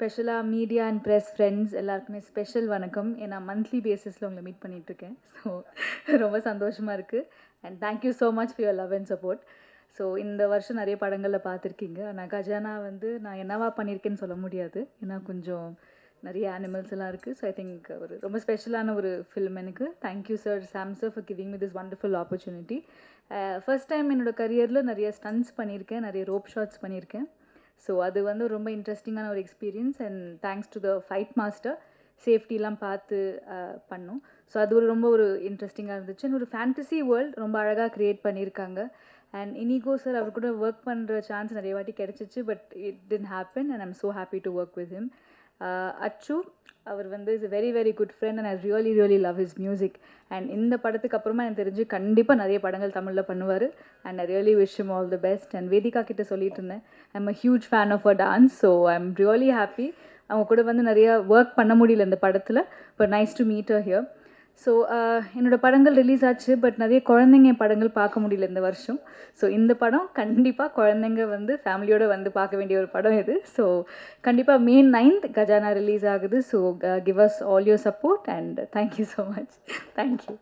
ஸ்பெஷலாக media and press friends எல்லாருக்குமே special வணக்கம். ஏன்னா மந்த்லி பேசிஸில் உங்களை மீட் பண்ணிகிட்ருக்கேன். ஸோ ரொம்ப சந்தோஷமாக இருக்குது. And thank you so much for your love and support. So இந்த வருஷம் நிறைய படங்களில் பார்த்துருக்கீங்க. ஆனால் கஜானா வந்து நான் என்னவா பண்ணியிருக்கேன்னு சொல்ல முடியாது. ஏன்னா கொஞ்சம் நிறைய அனிமல்ஸ் எல்லாம் இருக்குது. ஸோ ஐ திங்க் ஒரு ரொம்ப ஸ்பெஷலான ஒரு ஃபிலிம் எனக்கு. Thank you sir, Sam sir for giving me this wonderful opportunity. First time என்னோடய கரியரில் நிறைய ஸ்டன்ட்ஸ் பண்ணியிருக்கேன், நிறைய ரோப் ஷாட்ஸ் பண்ணியிருக்கேன். ஸோ அது வந்து ரொம்ப இன்ட்ரெஸ்டிங்கான ஒரு experience. And thanks to the fight master, சேஃப்டிலாம் பார்த்து பண்ணோம். ஸோ அது ரொம்ப ஒரு இன்ட்ரெஸ்டிங்காக இருந்துச்சு. அண்ட் ஒரு ஃபேண்டசி வேர்ல்டு ரொம்ப அழகாக க்ரியேட் பண்ணியிருக்காங்க. அண்ட் இனிகோ சார் அவர் கூட ஒர்க் பண்ணுற சான்ஸ் நிறைய வாட்டி கிடச்சிச்சு. But it did happen and I'm so happy to work with him. அச்சு அவர் வந்து is very very good friend and I really love his music. And இந்த படத்துக்கு அப்புறமா எனக்கு தெரிஞ்சு கண்டிப்பாக நிறைய படங்கள் தமிழில் பண்ணுவார். And I really wish him all the best. And Vedhika கிட்ட சொல்லிட்டு இருந்தேன், I'm a huge fan of a dance. So I'm really happy. அவங்க கூட வந்து நிறைய ஒர்க் பண்ண முடியல இந்த படத்தில். But nice to meet her here. So என்னோடய படங்கள் ரிலீஸ் ஆச்சு. பட் நிறைய குழந்தைங்க படங்கள் பார்க்க முடியல இந்த வருஷம். ஸோ இந்த படம் கண்டிப்பாக குழந்தைங்க வந்து ஃபேமிலியோடு வந்து பார்க்க வேண்டிய ஒரு படம் இது. ஸோ கண்டிப்பாக May 9th கஜானா ரிலீஸ் ஆகுது. So give us all your support and thank you so much. Thank you.